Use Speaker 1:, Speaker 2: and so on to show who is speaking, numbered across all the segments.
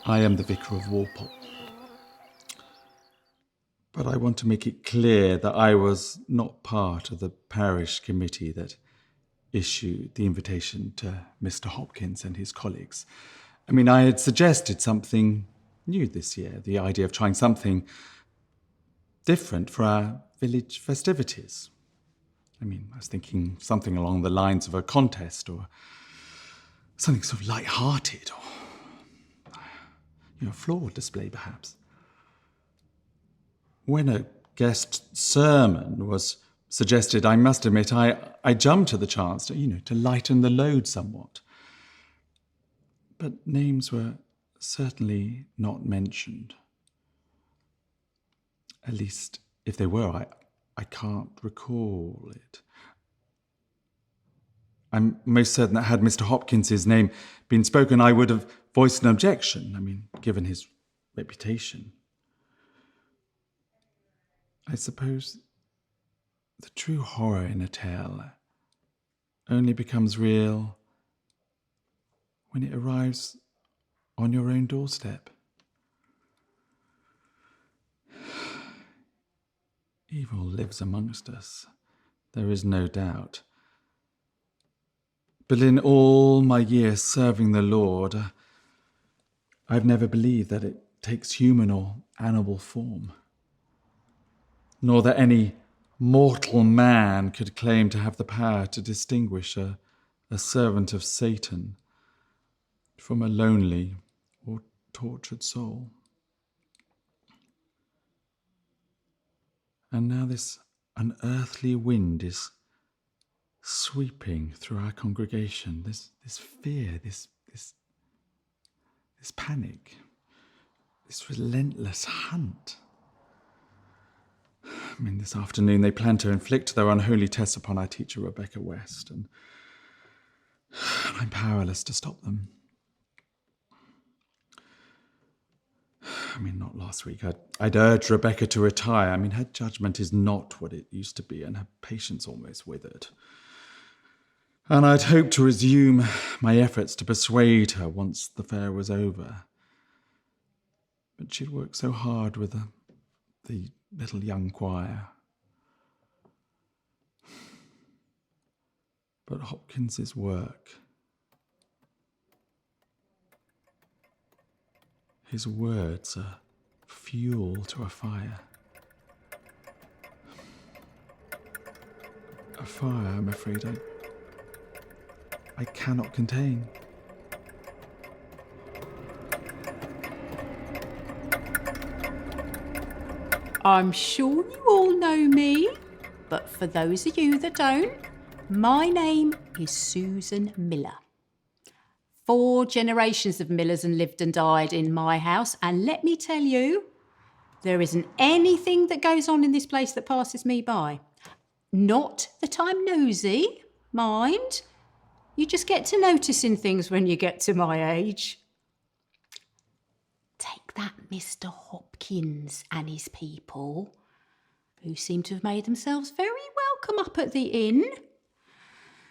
Speaker 1: I am the Vicar of Walpole. But I want to make it clear that I was not part of the parish committee that issued the invitation to Mr. Hopkins and his colleagues. I mean, I had suggested something new this year, the idea of trying something different for our village festivities. I mean, I was thinking something along the lines of a contest or something sort of light-hearted or, a floral display perhaps. When a guest sermon was suggested, I must admit, I jumped at the chance to lighten the load somewhat. But names were certainly not mentioned. At least, if they were, I can't recall it. I'm most certain that had Mr. Hopkins's name been spoken, I would have voiced an objection. I mean, given his reputation. I suppose the true horror in a tale only becomes real when it arrives on your own doorstep. Evil lives amongst us, there is no doubt. But in all my years serving the Lord, I've never believed that it takes human or animal form, nor that any mortal man could claim to have the power to distinguish a servant of Satan from a lonely or tortured soul. And now this unearthly wind is sweeping through our congregation, this fear, this panic, this relentless hunt. I mean, this afternoon they plan to inflict their unholy tests upon our teacher, Rebecca West, and I'm powerless to stop them. I mean, not last week. I'd urged Rebecca to retire. I mean, her judgment is not what it used to be, and her patience almost withered. And I'd hoped to resume my efforts to persuade her once the fair was over. But she'd worked so hard with the little young choir. But Hopkins's work, his words are fuel to a fire. A fire, I'm afraid, I cannot contain.
Speaker 2: I'm sure you all know me, but for those of you that don't, my name is Susan Miller. 4 generations of Millers have lived and died in my house, and let me tell you, there isn't anything that goes on in this place that passes me by. Not that I'm nosy, mind. You just get to noticing things when you get to my age. Take that Mr. Hopkins and his people, who seem to have made themselves very welcome up at the inn.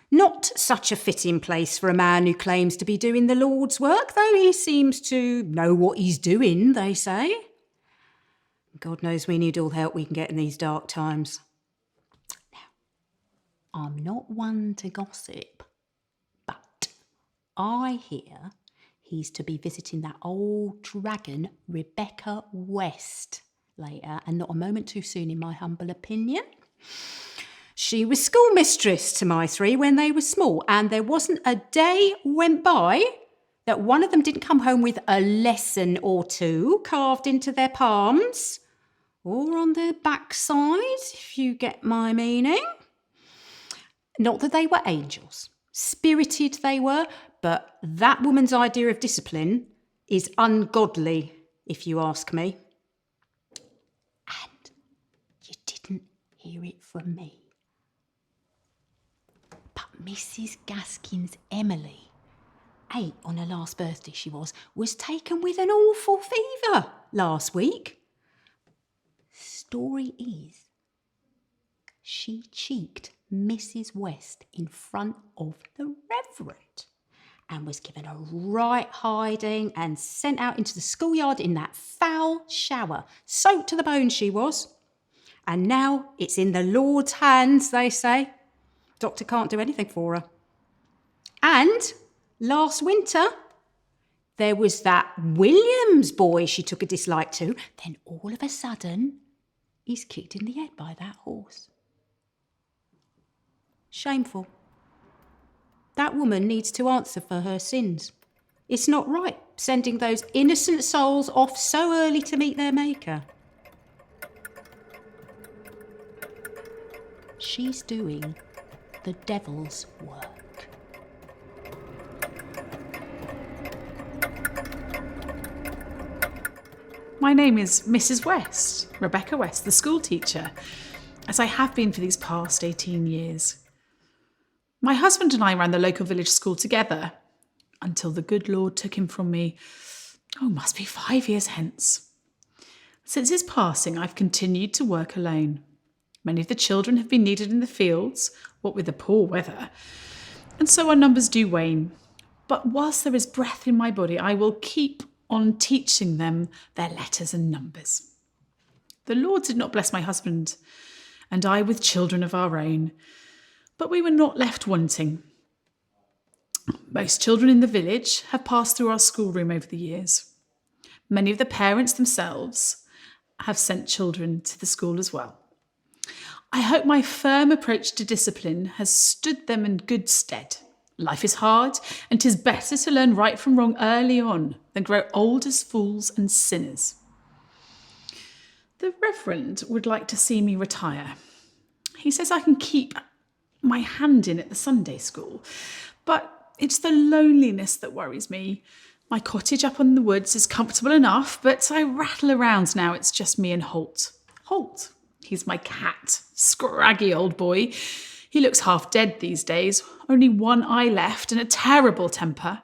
Speaker 2: Not such a fitting place for a man who claims to be doing the Lord's work, though he seems to know what he's doing, they say. God knows we need all the help we can get in these dark times. Now, I'm not one to gossip, but I hear he's to be visiting that old dragon, Rebecca West, later, and not a moment too soon, in my humble opinion. She was schoolmistress to my 3 when they were small, and there wasn't a day went by that one of them didn't come home with a lesson or 2 carved into their palms, or on their backside, if you get my meaning. Not that they were angels. Spirited they were, but that woman's idea of discipline is ungodly, if you ask me. And you didn't hear it from me. But Mrs. Gaskins' Emily, 8 on her last birthday she was taken with an awful fever last week. Story is, she cheeked Mrs. West in front of the Reverend and was given a right hiding and sent out into the schoolyard in that foul shower. Soaked to the bone she was. And now it's in the Lord's hands, they say. Doctor can't do anything for her. And last winter, there was that Williams boy she took a dislike to. Then all of a sudden, he's kicked in the head by that horse. Shameful. That woman needs to answer for her sins. It's not right sending those innocent souls off so early to meet their maker. She's doing the devil's work.
Speaker 3: My name is Mrs. West, Rebecca West, the school teacher, as I have been for these past 18 years. My husband and I ran the local village school together until the good Lord took him from me, must be 5 years hence. Since his passing, I've continued to work alone. Many of the children have been needed in the fields, what with the poor weather, and so our numbers do wane. But whilst there is breath in my body, I will keep on teaching them their letters and numbers. The Lord did not bless my husband and I with children of our own, but we were not left wanting. Most children in the village have passed through our schoolroom over the years. Many of the parents themselves have sent children to the school as well. I hope my firm approach to discipline has stood them in good stead. Life is hard, and 'tis better to learn right from wrong early on than grow old as fools and sinners. The Reverend would like to see me retire. He says I can keep my hand in at the Sunday school, but it's the loneliness that worries me. My cottage up in the woods is comfortable enough, but I rattle around now. It's just me and Holt. Holt, he's my cat, scraggy old boy. He looks half dead these days, only one eye left and a terrible temper.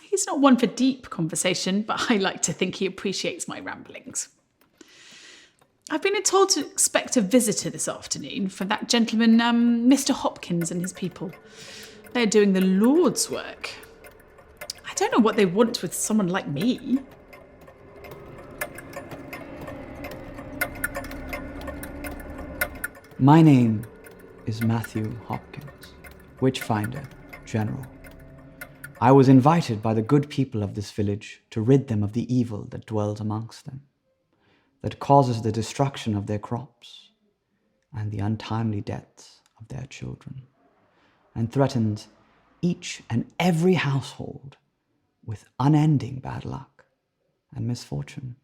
Speaker 3: He's not one for deep conversation, but I like to think he appreciates my ramblings. I've been told to expect a visitor this afternoon from that gentleman, Mr. Hopkins and his people. They're doing the Lord's work. I don't know what they want with someone like me.
Speaker 4: My name is Matthew Hopkins, Witchfinder, General. I was invited by the good people of this village to rid them of the evil that dwells amongst them, that causes the destruction of their crops and the untimely deaths of their children, and threatens each and every household with unending bad luck and misfortune.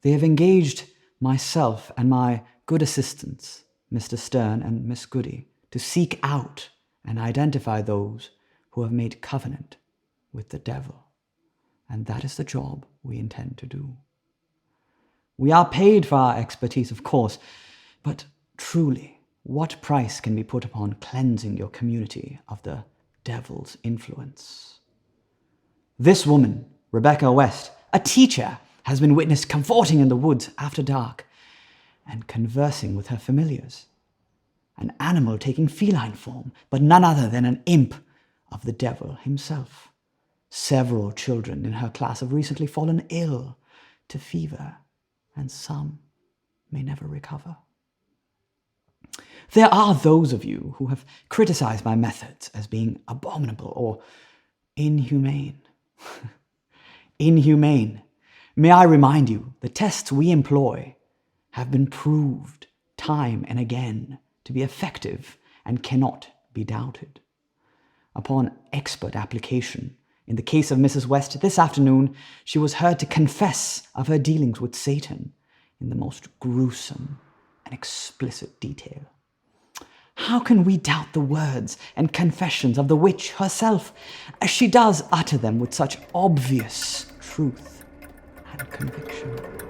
Speaker 4: They have engaged myself and my good assistants, Mr. Stern and Miss Goody, to seek out and identify those who have made covenant with the devil. And that is the job we intend to do. We are paid for our expertise, of course, but truly, what price can be put upon cleansing your community of the devil's influence? This woman, Rebecca West, a teacher, has been witnessed cavorting in the woods after dark and conversing with her familiars. An animal taking feline form, but none other than an imp of the devil himself. Several children in her class have recently fallen ill to fever, and some may never recover. There are those of you who have criticized my methods as being abominable or inhumane. Inhumane. May I remind you, the tests we employ have been proved time and again to be effective and cannot be doubted. Upon expert application, in the case of Mrs. West this afternoon, she was heard to confess of her dealings with Satan in the most gruesome and explicit detail. How can we doubt the words and confessions of the witch herself, as she does utter them with such obvious truth and conviction?